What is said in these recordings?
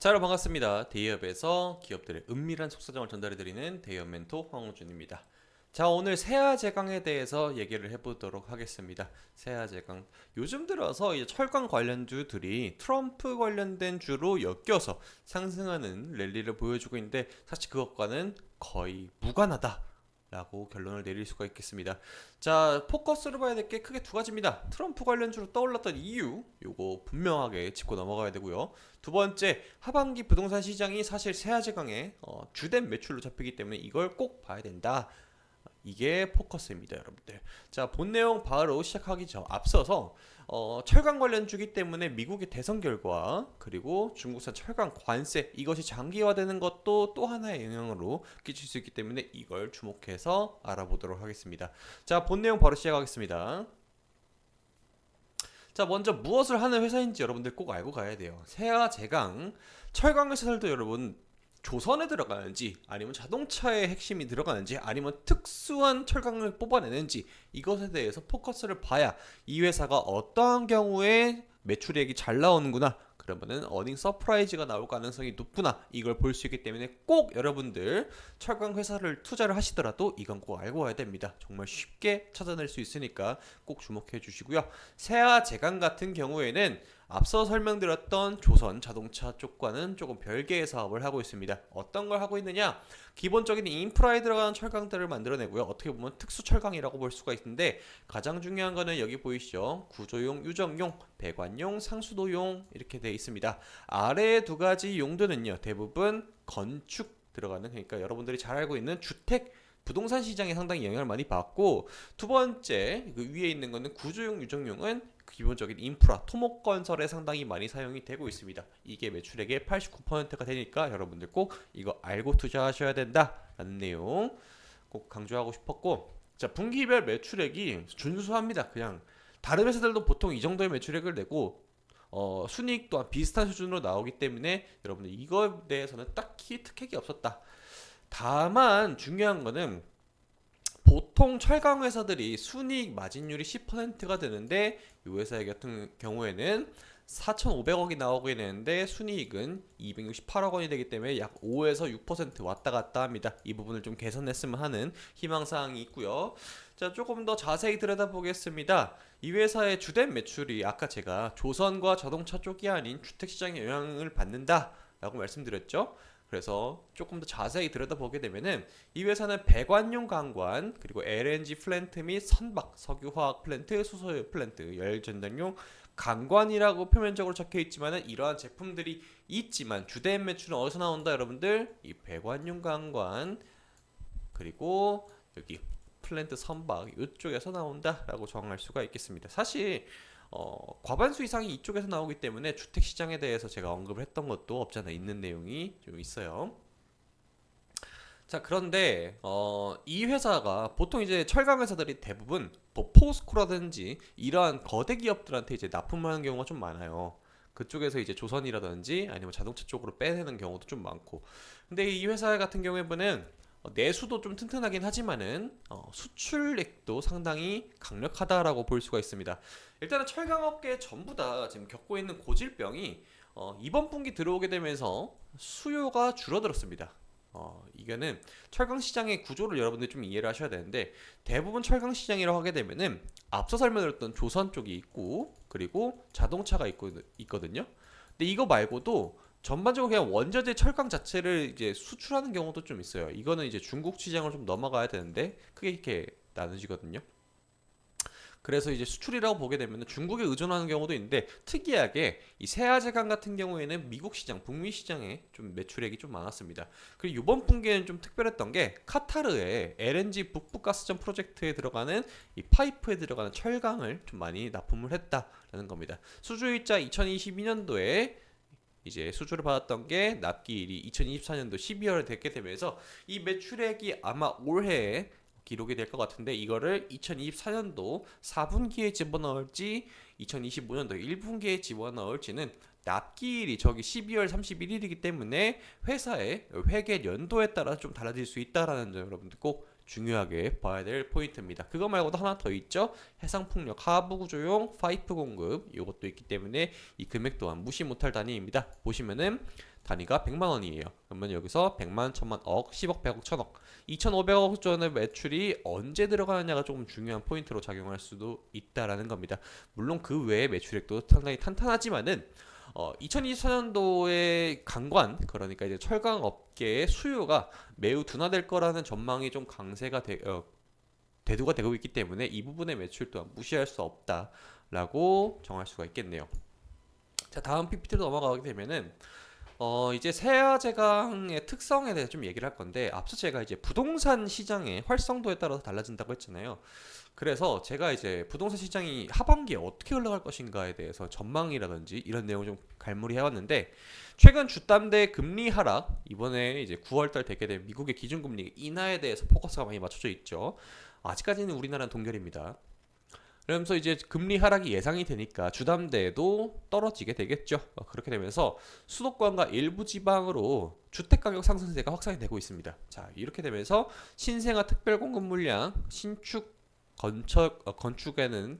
자, 여러분 반갑습니다. 대기업에서 기업들의 은밀한 속사정을 전달해드리는 대기업 멘토 황우준입니다. 자, 오늘 세아제강에 대해서 얘기를 해보도록 하겠습니다. 세아제강. 요즘 들어서 이제 철강 관련주들이 트럼프 관련된 주로 엮여서 상승하는 랠리를 보여주고 있는데 사실 그것과는 거의 무관하다. 라고 결론을 내릴 수가 있겠습니다. 자, 포커스를 봐야 될 게 크게 두 가지입니다. 트럼프 관련주로 떠올랐던 이유, 요거 분명하게 짚고 넘어가야 되고요. 두 번째, 하반기 부동산 시장이 사실 세아제강의 주된 매출로 잡히기 때문에 이걸 꼭 봐야 된다. 이게 포커스입니다, 여러분들. 자, 본 내용 바로 시작하기 전 앞서서 철강 관련주기 때문에 미국의 대선 결과 그리고 중국산 철강 관세 이것이 장기화되는 것도 또 하나의 영향으로 끼칠 수 있기 때문에 이걸 주목해서 알아보도록 하겠습니다. 자, 본 내용 바로 시작하겠습니다. 자, 먼저 무엇을 하는 회사인지 여러분들 꼭 알고 가야 돼요. 세아제강 철강 회사들도 여러분 조선에 들어가는지 아니면 자동차의 핵심이 들어가는지 아니면 특수한 철강을 뽑아내는지 이것에 대해서 포커스를 봐야 이 회사가 어떠한 경우에 매출액이 잘 나오는구나, 그러면은 어닝 서프라이즈가 나올 가능성이 높구나, 이걸 볼 수 있기 때문에 꼭 여러분들 철강 회사를 투자를 하시더라도 이건 꼭 알고 와야 됩니다. 정말 쉽게 찾아낼 수 있으니까 꼭 주목해 주시고요. 세아제강 같은 경우에는 앞서 설명드렸던 조선 자동차 쪽과는 조금 별개의 사업을 하고 있습니다. 어떤 걸 하고 있느냐? 기본적인 인프라에 들어가는 철강들을 만들어내고요. 어떻게 보면 특수 철강이라고 볼 수가 있는데 가장 중요한 거는 여기 보이시죠? 구조용, 유정용, 배관용, 상수도용 이렇게 되어 있습니다. 아래 두 가지 용도는요, 대부분 건축 들어가는, 그러니까 여러분들이 잘 알고 있는 주택 부동산 시장에 상당히 영향을 많이 받고, 두 번째 그 위에 있는 거는 구조용, 유정용은 기본적인 인프라, 토목 건설에 상당히 많이 사용이 되고 있습니다. 이게 매출액의 89%가 되니까 여러분들 꼭 이거 알고 투자하셔야 된다라는 내용 꼭 강조하고 싶었고, 자, 분기별 매출액이 준수합니다. 그냥 다른 회사들도 보통 이 정도의 매출액을 내고 순이익 또한 비슷한 수준으로 나오기 때문에 여러분들 이거에 대해서는 딱히 특색이 없었다. 다만 중요한 거는 보통 철강 회사들이 순이익 마진율이 10%가 되는데 이 회사 같은 경우에는 4,500억이 나오게 되는데 순이익은 268억 원이 되기 때문에 약 5에서 6% 왔다 갔다 합니다. 이 부분을 좀 개선했으면 하는 희망사항이 있고요. 자, 조금 더 자세히 들여다보겠습니다. 이 회사의 주된 매출이 아까 제가 조선과 자동차 쪽이 아닌 주택시장에 영향을 받는다 라고 말씀드렸죠. 그래서 조금 더 자세히 들여다보게 되면은 이 회사는 배관용 강관, 그리고 LNG 플랜트 및 선박, 석유화학 플랜트, 수소 플랜트, 열전장용 강관이라고 표면적으로 적혀 있지만은 이러한 제품들이 있지만 주된 매출은 어디서 나온다, 여러분들? 이 배관용 강관 그리고 여기 플랜트 선박 이쪽에서 나온다라고 정할 수가 있겠습니다. 사실 과반수 이상이 이쪽에서 나오기 때문에 주택 시장에 대해서 제가 언급을 했던 것도 없잖아 있는 내용이 좀 있어요. 자, 그런데 이 회사가 보통 이제 철강 회사들이 대부분 뭐 포스코라든지 이러한 거대 기업들한테 이제 납품을 하는 경우가 좀 많아요. 그쪽에서 이제 조선이라든지 아니면 자동차 쪽으로 빼내는 경우도 좀 많고. 근데 이 회사 같은 경우에 보면 내수도 좀 튼튼하긴 하지만은 수출액도 상당히 강력하다라고 볼 수가 있습니다. 일단은 철강업계 전부 다 지금 겪고 있는 고질병이 이번 분기 들어오게 되면서 수요가 줄어들었습니다. 이거는 철강 시장의 구조를 여러분들이 좀 이해를 하셔야 되는데, 대부분 철강 시장이라고 하게 되면은 앞서 설명드렸던 조선 쪽이 있고 그리고 자동차가 있거든요. 근데 이거 말고도 전반적으로 그냥 원자재 철강 자체를 이제 수출하는 경우도 좀 있어요. 이거는 이제 중국 시장을 좀 넘어가야 되는데 크게 이렇게 나눠지거든요. 그래서 이제 수출이라고 보게 되면 중국에 의존하는 경우도 있는데, 특이하게 이 세아제강 같은 경우에는 미국 시장, 북미 시장에 좀 매출액이 좀 많았습니다. 그리고 이번 분기에는 좀 특별했던 게 카타르의 LNG 북부가스전 프로젝트에 들어가는 이 파이프에 들어가는 철강을 좀 많이 납품을 했다라는 겁니다. 수주일자 2022년도에 이제 수주를 받았던 게 납기일이 2024년도 12월에 됐게 되면서 이 매출액이 아마 올해에 기록이 될 것 같은데, 이거를 2024년도 4분기에 집어넣을지 2025년도 1분기에 집어넣을지는 납기일이 저기 12월 31일이기 때문에 회사의 회계 연도에 따라 좀 달라질 수 있다라는 점 여러분들 꼭 중요하게 봐야 될 포인트입니다. 그거 말고도 하나 더 있죠. 해상풍력 하부 구조용 파이프 공급, 이것도 있기 때문에 이 금액 또한 무시 못할 단위입니다. 보시면은 단위가 100만 원이에요. 그러면 여기서 100만, 1000만, 억, 10억, 100억, 1000억, 2500억 전의 매출이 언제 들어가느냐가 조금 중요한 포인트로 작용할 수도 있다라는 겁니다. 물론 그 외의 매출액도 상당히 탄탄하지만은 2024년도의 강관, 그러니까 이제 철강 업계의 수요가 매우 둔화될 거라는 전망이 좀 대두가 되고 있기 때문에 이 부분의 매출 또한 무시할 수 없다라고 정할 수가 있겠네요. 자, 다음 PPT로 넘어가게 되면은 이제 세아제강의 특성에 대해서 좀 얘기를 할 건데, 앞서 제가 이제 부동산 시장의 활성도에 따라서 달라진다고 했잖아요. 그래서 제가 이제 부동산 시장이 하반기에 어떻게 흘러갈 것인가에 대해서 전망이라든지 이런 내용을 좀 갈무리 해왔는데, 최근 주담대 금리 하락, 이번에 이제 9월달 되게 된 미국의 기준금리 인하에 대해서 포커스가 많이 맞춰져 있죠. 아직까지는 우리나라는 동결입니다. 그러면서 이제 금리 하락이 예상이 되니까 주담대도 떨어지게 되겠죠. 그렇게 되면서 수도권과 일부 지방으로 주택가격 상승세가 확산이 되고 있습니다. 자, 이렇게 되면서 신생아 특별 공급 물량, 신축 건축하는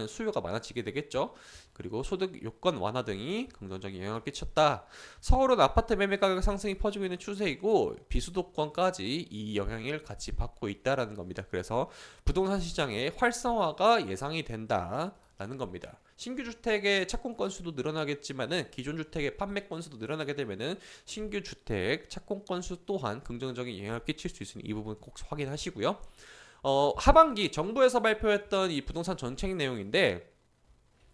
수요가 많아지게 되겠죠. 그리고 소득 요건 완화 등이 긍정적인 영향을 끼쳤다. 서울은 아파트 매매 가격 상승이 퍼지고 있는 추세이고 비수도권까지 이 영향을 같이 받고 있다라는 겁니다. 그래서 부동산 시장의 활성화가 예상이 된다라는 겁니다. 신규 주택의 착공 건수도 늘어나겠지만은 기존 주택의 판매 건수도 늘어나게 되면은 신규 주택 착공 건수 또한 긍정적인 영향을 끼칠 수 있으니 이 부분 꼭 확인하시고요. 하반기 정부에서 발표했던 이 부동산 정책 내용인데,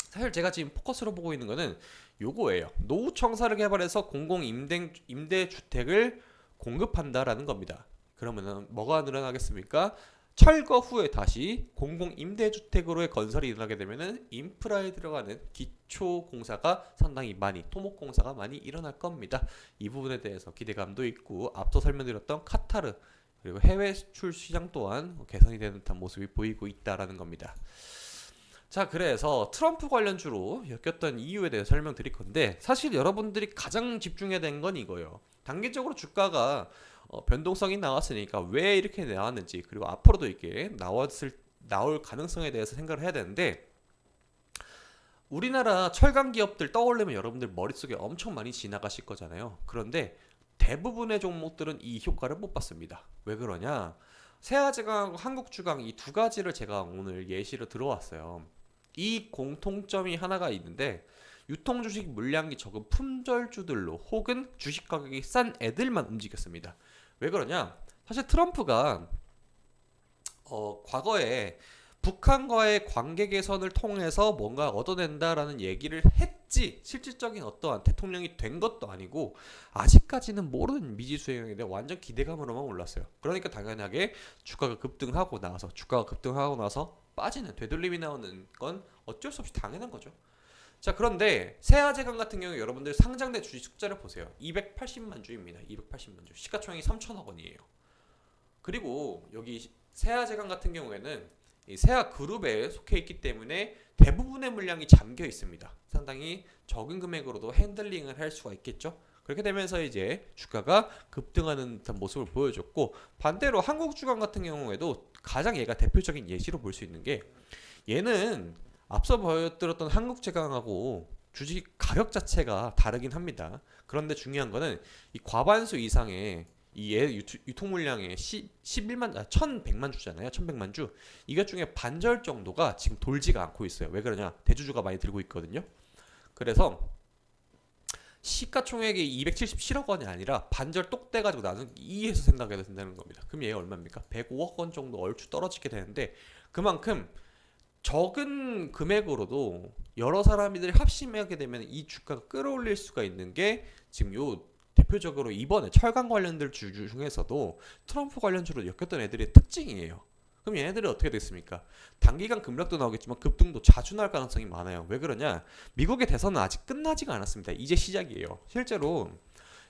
사실 제가 지금 포커스로 보고 있는 거는 요거예요. 노후 청사를 개발해서 공공 임대 주택을 공급한다라는 겁니다. 그러면은 뭐가 늘어나겠습니까? 철거 후에 다시 공공 임대 주택으로의 건설이 일어나게 되면은 인프라에 들어가는 기초 공사가 상당히 많이, 토목 공사가 많이 일어날 겁니다. 이 부분에 대해서 기대감도 있고, 앞서 설명드렸던 카타르 그리고 해외 수출 시장 또한 개선이 되는 듯한 모습이 보이고 있다라는 겁니다. 자, 그래서 트럼프 관련주로 엮였던 이유에 대해서 설명드릴 건데, 사실 여러분들이 가장 집중해야 되는 건 이거예요. 단기적으로 주가가 변동성이 나왔으니까 왜 이렇게 나왔는지, 그리고 앞으로도 이렇게 나올 가능성에 대해서 생각을 해야 되는데, 우리나라 철강 기업들 떠올리면 여러분들 머릿속에 엄청 많이 지나가실 거잖아요. 그런데 대부분의 종목들은 이 효과를 못 봤습니다. 왜 그러냐? 세아제강하고 한국주강 이 두 가지를 제가 오늘 예시로 들어왔어요. 이 공통점이 하나가 있는데, 유통주식 물량이 적은 품절주들로 혹은 주식 가격이 싼 애들만 움직였습니다. 왜 그러냐? 사실 트럼프가 과거에 북한과의 관계 개선을 통해서 뭔가 얻어낸다라는 얘기를 했지, 실질적인 어떠한 대통령이 된 것도 아니고 아직까지는 모르는 미지수행인데 완전 기대감으로만 올랐어요. 그러니까 당연하게 주가가 급등하고 나서 빠지는, 되돌림이 나오는 건 어쩔 수 없이 당연한 거죠. 자, 그런데 세아제강 같은 경우 여러분들 상장된 주식 숫자를 보세요. 280만 주입니다. 280만 주. 시가총액이 3천억 원이에요. 그리고 여기 세아제강 같은 경우에는 이 세아 그룹에 속해 있기 때문에 대부분의 물량이 잠겨 있습니다. 상당히 적은 금액으로도 핸들링을 할 수가 있겠죠. 그렇게 되면서 이제 주가가 급등하는 듯한 모습을 보여줬고, 반대로 한국주강 같은 경우에도 가장 얘가 대표적인 예시로 볼 수 있는 게, 얘는 앞서 보여드렸던 한국제강하고 주식 가격 자체가 다르긴 합니다. 그런데 중요한 거는 이 과반수 이상의 이 유통 물량의 11만 1100만 주잖아요. 1100만 주. 이것 중에 반절 정도가 지금 돌지가 않고 있어요. 왜 그러냐? 대주주가 많이 들고 있거든요. 그래서 시가총액이 277억 원이 아니라 반절 똑 떼가지고 나는 2에서 생각해도 된다는 겁니다. 그럼 얘가 얼마입니까? 105억 원 정도 얼추 떨어지게 되는데, 그만큼 적은 금액으로도 여러 사람들이 합심하게 되면 이 주가가 끌어올릴 수가 있는 게, 지금 요 대표적으로 이번에 철강 관련들 주 중에서도 트럼프 관련주로 엮였던 애들의 특징이에요. 그럼 얘네들은 어떻게 됐습니까? 단기간 급락도 나오겠지만 급등도 자주 나올 가능성이 많아요. 왜 그러냐? 미국의 대선은 아직 끝나지가 않았습니다. 이제 시작이에요. 실제로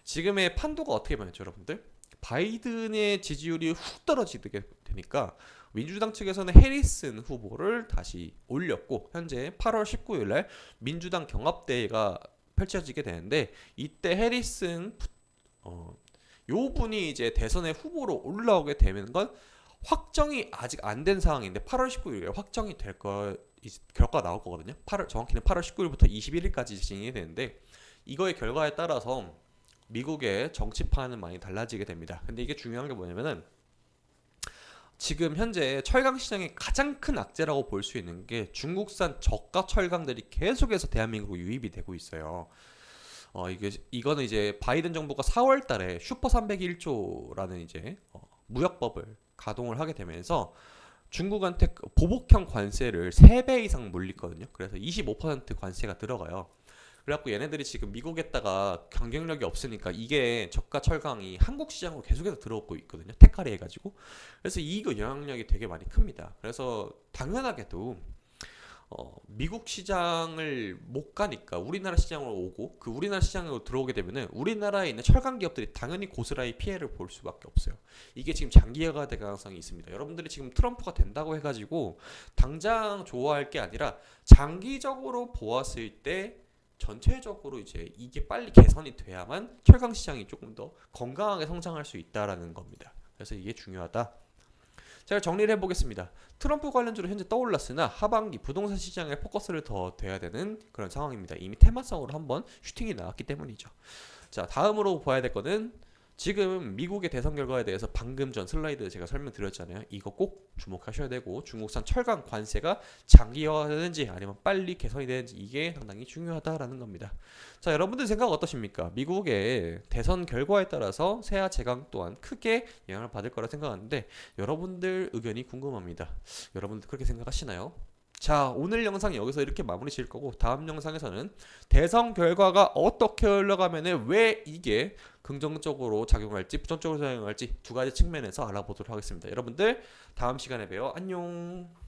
지금의 판도가 어떻게 변했죠, 여러분들? 바이든의 지지율이 훅 떨어지게 되니까 민주당 측에서는 해리슨 후보를 다시 올렸고, 현재 8월 19일 날 민주당 경합대회가 펼쳐지게 되는데, 이때 해리슨 요 분이 이제 대선의 후보로 올라오게 되는 건 확정이 아직 안 된 상황인데, 8월 19일에 확정이 될 거, 결과가 나올 거거든요. 정확히는 8월 19일부터 21일까지 진행이 되는데, 이거의 결과에 따라서 미국의 정치판은 많이 달라지게 됩니다. 근데 이게 중요한 게 뭐냐면은 지금 현재 철강 시장의 가장 큰 악재라고 볼 수 있는 게 중국산 저가 철강들이 계속해서 대한민국으로 유입이 되고 있어요. 이거는 이제 바이든 정부가 4월 달에 슈퍼 301조라는 이제 무역법을 가동을 하게 되면서 중국한테 보복형 관세를 3배 이상 물리거든요. 그래서 25% 관세가 들어가요. 그래갖고 얘네들이 지금 미국에다가 경쟁력이 없으니까 이게 저가 철강이 한국 시장으로 계속해서 들어오고 있거든요. 테카리 해가지고. 그래서 이거 영향력이 되게 많이 큽니다. 그래서 당연하게도 미국 시장을 못 가니까 우리나라 시장으로 오고 그 우리나라 시장으로 들어오게 되면은 우리나라에 있는 철강 기업들이 당연히 고스란히 피해를 볼 수밖에 없어요. 이게 지금 장기화가 될 가능성이 있습니다. 여러분들이 지금 트럼프가 된다고 해가지고 당장 좋아할 게 아니라 장기적으로 보았을 때 전체적으로 이제 이게 빨리 개선이 돼야만 철강 시장이 조금 더 건강하게 성장할 수 있다라는 겁니다. 그래서 이게 중요하다. 제가 정리를 해보겠습니다. 트럼프 관련주로 현재 떠올랐으나 하반기 부동산 시장에 포커스를 더 둬야 되는 그런 상황입니다. 이미 테마성으로 한번 슈팅이 나왔기 때문이죠. 자, 다음으로 봐야 될 거는 지금 미국의 대선 결과에 대해서 방금 전 슬라이드 제가 설명드렸잖아요. 이거 꼭 주목하셔야 되고 중국산 철강 관세가 장기화되는지 아니면 빨리 개선이 되는지 이게 상당히 중요하다라는 겁니다. 자, 여러분들 생각 어떠십니까? 미국의 대선 결과에 따라서 세아 제강 또한 크게 영향을 받을 거라 생각하는데 여러분들 의견이 궁금합니다. 여러분들 그렇게 생각하시나요? 자, 오늘 영상 여기서 이렇게 마무리 지을 거고 다음 영상에서는 대선 결과가 어떻게 흘러가면은 왜 이게 긍정적으로 작용할지 부정적으로 작용할지 두 가지 측면에서 알아보도록 하겠습니다. 여러분들 다음 시간에 봬요. 안녕.